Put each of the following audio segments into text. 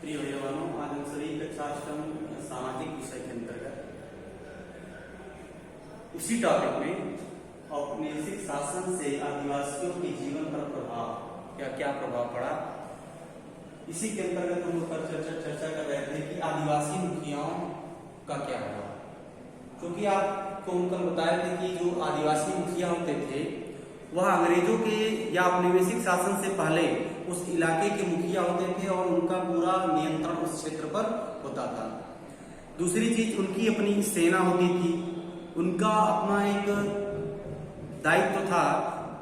प्रिय जवानों, आज हम सभी कक्षा अष्टम सामाजिक विषय के अंतर्गत उसी टॉपिक में औपनिवेशिक शासन से आदिवासियों के जीवन पर प्रभाव या क्या प्रभाव पड़ा, इसी के अंतर्गत हम लोग चर्चा कर रहे थे कि आदिवासी मुखियाओं का क्या हुआ। क्योंकि आपको उनका बताया था कि जो आदिवासी मुखिया होते थे वह अंग्रेजों के या औपनिवेशिक शासन से पहले उस इलाके के मुखिया होते थे और उनका पूरा नियंत्रण उस क्षेत्र पर होता था। दूसरी चीज, उनकी अपनी सेना होती थी, उनका अपना एक दायित्व था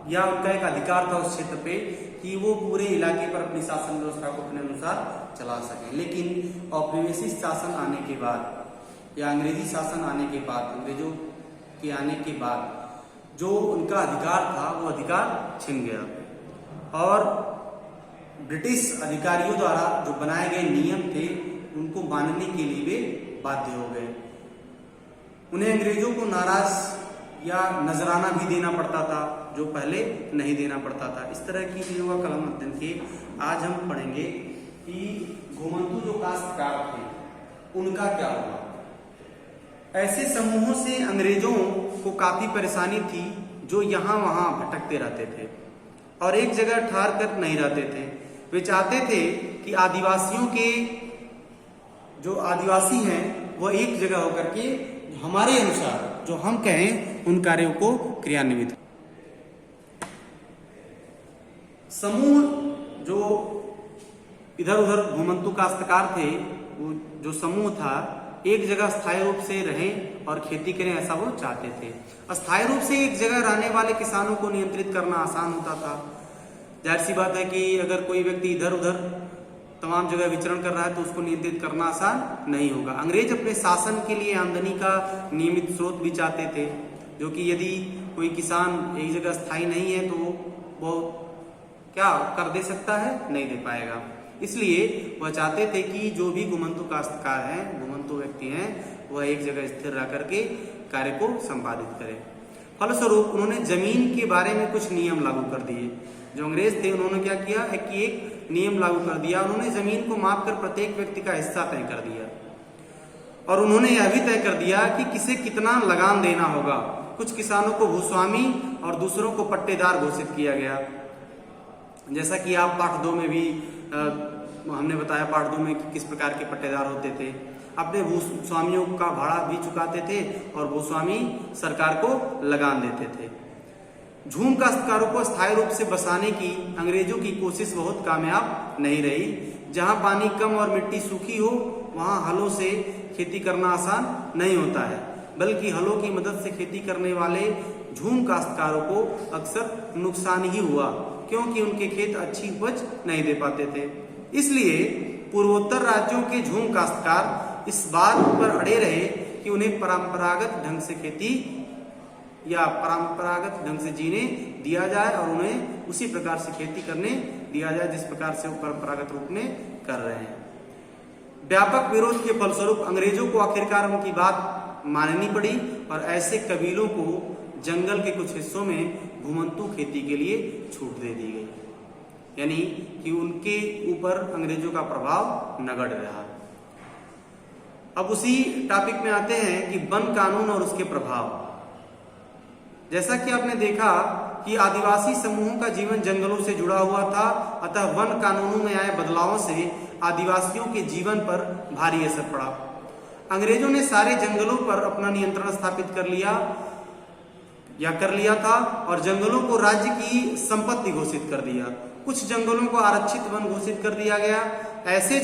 या उनका एक अधिकार था उस क्षेत्र पे कि वो पूरे इलाके पर अपनी शासन व्यवस्था को अपने अनुसार चला सकें। लेकिन औपनिवेशिक शासन आने के बाद या अंग्रेजी शासन आने के बाद, अंग्रेजों के आने के बाद जो उनका अधिकार था वो अधिकार छिन गया और ब्रिटिश अधिकारियों द्वारा जो बनाए गए नियम थे उनको मानने के लिए वे बाध्य हो गए। उन्हें अंग्रेजों को नाराज या नजराना भी देना पड़ता था जो पहले नहीं देना पड़ता था। इस तरह की चीजों का कलम अध्ययन के आज हम पढ़ेंगे कि घुमंतू जो काश्तकार थे उनका क्या हुआ। ऐसे समूहों से अंग्रेजों को काफी परेशानी थी जो यहाँ वहां भटकते रहते थे और एक जगह ठहर कर नहीं रहते थे। वे चाहते थे कि आदिवासियों के जो आदिवासी हैं वह एक जगह होकर के हमारे अनुसार जो हम कहें उन कार्यों को क्रियान्वित। समूह जो इधर उधर घुमंतू काश्तकार थे, वो जो समूह था एक जगह स्थायी रूप से रहें और खेती करें, ऐसा वो चाहते थे। अस्थायी रूप से एक जगह रहने वाले किसानों को नियंत्रित करना आसान होता था। जाहिर सी बात है कि अगर कोई व्यक्ति इधर उधर तमाम जगह विचरण कर रहा है तो उसको नियंत्रित करना आसान नहीं होगा। अंग्रेज अपने शासन के लिए आमदनी का नियमित स्रोत भी चाहते थे, जो कि यदि कोई किसान एक जगह स्थायी नहीं है तो वो क्या कर दे सकता है, नहीं दे पाएगा। इसलिए वह चाहते थे कि जो भी घुमंतू काश्तकार हैं, घुमंतू व्यक्ति हैं, वह एक जगह स्थिर रह करके कार्य को संपादित करें। फलस्वरूप उन्होंने जमीन के बारे में कुछ नियम लागू कर दिए। जो अंग्रेज थे उन्होंने क्या किया कि एक नियम लागू कर दिया। उन्होंने जमीन को माप कर प्रत्येक व्यक्ति का हिस्सा तय कर दिया और उन्होंने यह भी तय कर दिया कि किसे कितना लगान देना होगा। कुछ किसानों को भूस्वामी और दूसरों को पट्टेदार घोषित किया गया। जैसा कि आप पाठ 2 में भी हमने बताया, पाठ 2 में किस प्रकार के पट्टेदार होते थे। अपने भूस्वामियों का भाड़ा भी चुकाते थे और भूस्वामी सरकार को लगान देते थे। झूम काश्तकारों को स्थायी रूप से बसाने की अंग्रेजों की कोशिश बहुत कामयाब नहीं रही। जहां पानी कम और मिट्टी सूखी हो वहां हलों से खेती करना आसान नहीं होता है, बल्कि हलों की मदद से खेती करने वाले झूम काश्तकारों को अक्सर नुकसान ही हुआ, क्योंकि उनके खेत अच्छी उपज नहीं दे पाते थे। इसलिए पूर्वोत्तर राज्यों के झूम काश्तकार इस बात पर अड़े रहे कि उन्हें परंपरागत ढंग से खेती या परंपरागत ढंग से जीने दिया जाए और उन्हें उसी प्रकार से खेती करने दिया जाए जिस प्रकार से वो परंपरागत रूप में कर रहे हैं। व्यापक विरोध के फलस्वरूप अंग्रेजों को आखिरकार उनकी बात माननी पड़ी और ऐसे कबीलों को जंगल के कुछ हिस्सों में घुमंतू खेती के लिए छूट दे दी गई, यानी कि उनके ऊपर अंग्रेजों का प्रभाव नगण्य रहा। अब उसी टॉपिक में आते हैं कि वन कानून और उसके प्रभाव। जैसा कि आपने देखा कि आदिवासी समूहों का जीवन जंगलों से जुड़ा हुआ था, अतः वन कानूनों में आए बदलावों से आदिवासियों के जीवन पर भारी असर पड़ा। अंग्रेजों ने सारे जंगलों पर अपना नियंत्रण स्थापित कर लिया था और जंगलों को राज्य की संपत्ति घोषित कर दिया। कुछ जंगलों को आरक्षित वन घोषित कर दिया गया। ऐसे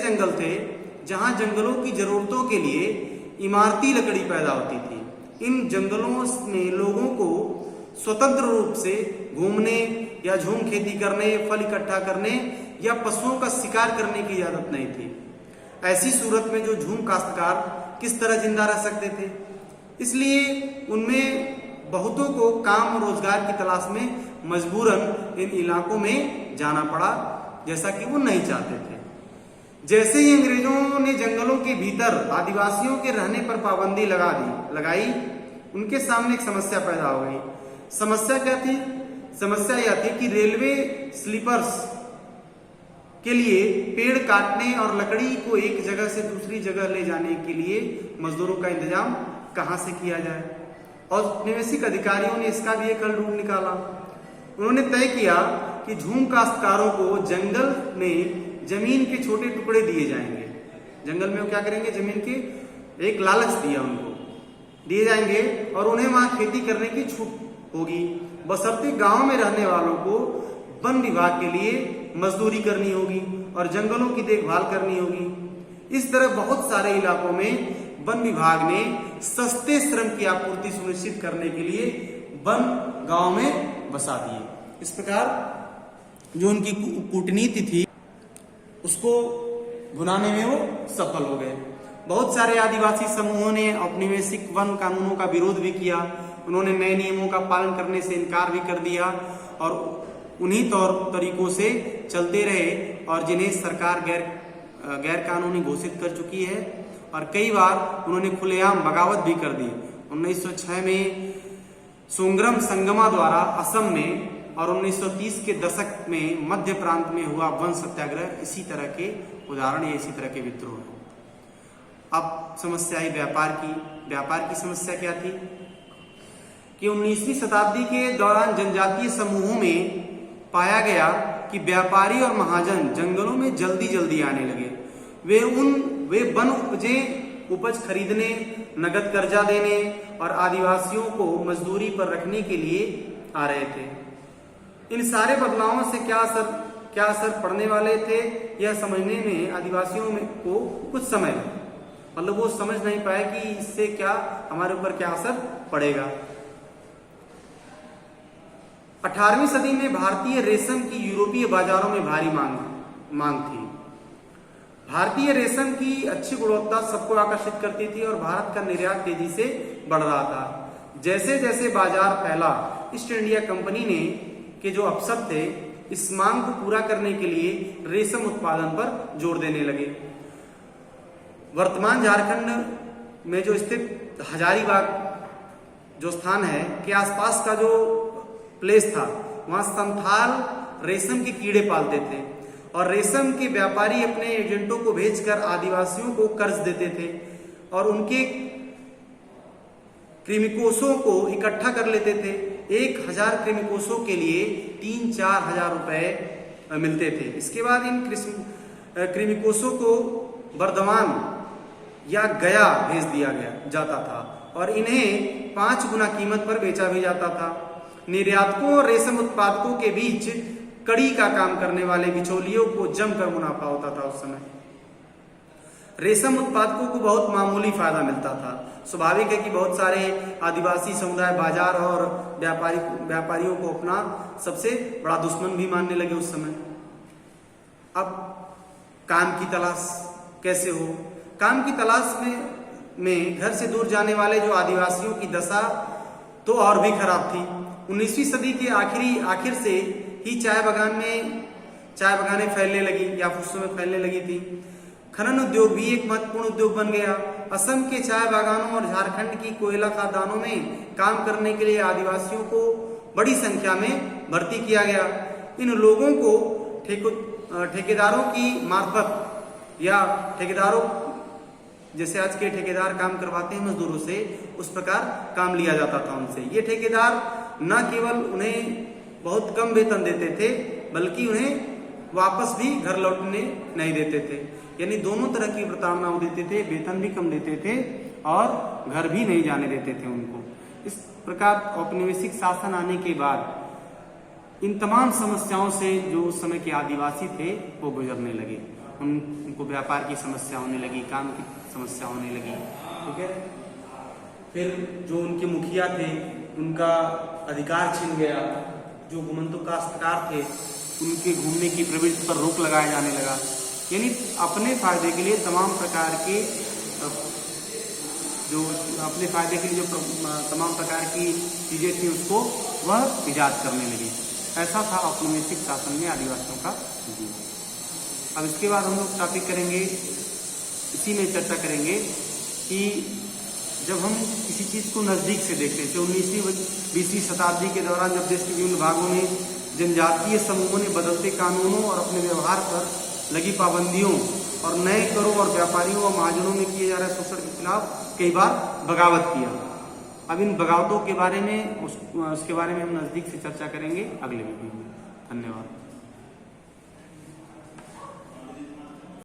जंगल थे जहां जंगलों की जरूरतों के लिए इमारती लकड़ी पैदा होती थी। इन जंगलों में लोगों को स्वतंत्र रूप से घूमने या झूम खेती करने, फल इकट्ठा करने या पशुओं का शिकार करने की इजाजत नहीं थी। ऐसी सूरत में जो झूम काश्तकार किस तरह जिंदा रह सकते थे? इसलिए उनमें बहुतों को काम और रोजगार की तलाश में मजबूरन इन इलाकों में जाना पड़ा, जैसा कि वो नहीं चाहते थे। जैसे ही अंग्रेजों ने जंगलों के भीतर आदिवासियों के रहने पर पाबंदी लगाई, उनके सामने एक समस्या पैदा हो गई। समस्या क्या थी? समस्या यह थी कि रेलवे स्लीपर्स के लिए पेड़ काटने और लकड़ी को एक जगह से दूसरी जगह ले जाने के लिए मजदूरों का इंतजाम कहां से किया जाए। औपनिवेशिक अधिकारियों ने इसका भी एक हल ढूंढ निकाला। उन्होंने तय किया कि झूम काश्तकारों को जंगल में जमीन के छोटे टुकड़े दिए जाएंगे। जंगल में वो क्या करेंगे, जमीन के एक लालच दिया उनको, दिए जाएंगे और उन्हें वहां खेती करने की छूट होगी, बशर्ते गांव में रहने वालों को वन विभाग के लिए मजदूरी करनी होगी और जंगलों की देखभाल करनी होगी। इस तरह बहुत सारे इलाकों में वन विभाग ने सस्ते श्रम की आपूर्ति सुनिश्चित करने के लिए वन गांव में बसा दिए। इस प्रकार जो उनकी कूटनीति थी उसको भुनाने में वो सफल हो गए। बहुत सारे आदिवासी समूहों ने औपनिवेशिक वन कानूनों का विरोध भी किया। उन्होंने नए नियमों का पालन करने से इनकार भी कर दिया और उन्हीं तौर तरीकों से चलते रहे और जिन्हें सरकार गैर कानूनी घोषित कर चुकी है और कई बार उन्होंने खुलेआम बगावत भी कर दी। 1906 में सोंग्रम संगमा द्वारा असम में और 1930 के दशक में मध्य प्रांत में हुआ वन सत्याग्रह इसी तरह के उदाहरण या इसी तरह के विद्रोह है। अब समस्या आई व्यापार की। व्यापार की समस्या क्या थी कि 19वीं शताब्दी के दौरान जनजातीय समूहों में पाया गया कि व्यापारी और महाजन जंगलों में जल्दी जल्दी आने लगे। वे वन उपज खरीदने, नगद कर्जा देने और आदिवासियों को मजदूरी पर रखने के लिए आ रहे थे। इन सारे बदलावों से क्या असर पड़ने वाले थे यह समझने में आदिवासियों को कुछ समय लगा। मतलब वो समझ नहीं पाए कि इससे क्या हमारे ऊपर क्या असर पड़ेगा। 18वीं सदी में भारतीय रेशम की यूरोपीय बाजारों में भारी मांग थी। भारतीय रेशम की अच्छी गुणवत्ता सबको आकर्षित करती थी और भारत का निर्यात तेजी से बढ़ रहा था। जैसे जैसे बाजार फैला, ईस्ट इंडिया कंपनी ने के जो अफसर थे इस मांग को पूरा करने के लिए रेशम उत्पादन पर जोर देने लगे। वर्तमान झारखंड में जो स्थित हजारीबाग जो स्थान है के आसपास का जो प्लेस था वहां संथाल रेशम के कीड़े पालते थे और रेशम के व्यापारी अपने एजेंटों को भेजकर आदिवासियों को कर्ज देते थे और उनके कृमिकोषों को इकट्ठा कर लेते थे। 1000 कृमिकोषों के लिए 3-4 हजार रुपए मिलते थे। इसके बाद इन कृमिकोषों को बर्धमान या गया भेज दिया जाता था और इन्हें 5 गुना कीमत पर बेचा भी जाता था। निर्यातकों और रेशम उत्पादकों के बीच कड़ी का काम करने वाले बिचौलियों को जमकर मुनाफा होता था। उस समय रेशम उत्पादकों को बहुत मामूली फायदा मिलता था। स्वाभाविक है कि बहुत सारे आदिवासी समुदाय बाजार और व्यापारियों को अपना सबसे बड़ा दुश्मन भी मानने लगे उस समय। अब काम की तलाश कैसे हो? काम की तलाश में घर से दूर जाने वाले जो आदिवासियों की दशा तो और भी खराब थी। 19वीं सदी के आखिर से ही चाय बगानें फैलने लगी या उस समय फैलने लगी थी। खनन उद्योग भी एक महत्वपूर्ण उद्योग बन गया। असम के चाय बागानों और झारखंड की कोयला खदानों में काम करने के लिए आदिवासियों को बड़ी संख्या में भर्ती किया गया। इन लोगों को ठेकेदारों की मार्फत या ठेकेदारों जैसे आज के ठेकेदार काम करवाते हैं मजदूरों से, उस प्रकार काम लिया जाता था उनसे। ये ठेकेदार न केवल उन्हें बहुत कम वेतन देते थे बल्कि उन्हें वापस भी घर लौटने नहीं देते थे। यानी दोनों तरह की प्रताड़नाओं देते थे, वेतन भी कम देते थे और घर भी नहीं जाने देते थे उनको। इस प्रकार औपनिवेशिक शासन आने के बाद इन तमाम समस्याओं से जो उस समय के आदिवासी थे वो गुजरने लगे। उनको व्यापार की समस्या होने लगी, काम की समस्या होने लगी। ठीक है, फिर जो उनके मुखिया थे उनका अधिकार छिन गया। जो घुमंतु काश्तकार थे उनके घूमने की प्रवृत्ति पर रोक लगाया जाने लगा। यानी अपने फायदे के लिए तमाम प्रकार की चीजें थी उसको वह इजाद करने लगी। ऐसा था औपनिवेशिक शासन में आदिवासियों का जीवन। अब इसके बाद हम लोग टॉपिक करेंगे, इसी में चर्चा करेंगे कि जब हम किसी चीज को नजदीक से देखते हैं, 19वीं-20वीं शताब्दी के दौरान जब देश के विभिन्न भागों में जनजातीय समूहों ने बदलते कानूनों और अपने व्यवहार पर लगी पाबंदियों और नए करों और व्यापारियों और महाजनों में किए जा रहे शोषण के खिलाफ कई बार बगावत किया। अब इन बगावतों के बारे में उसके बारे में हम नजदीक से चर्चा करेंगे अगले वीडियो में। धन्यवाद।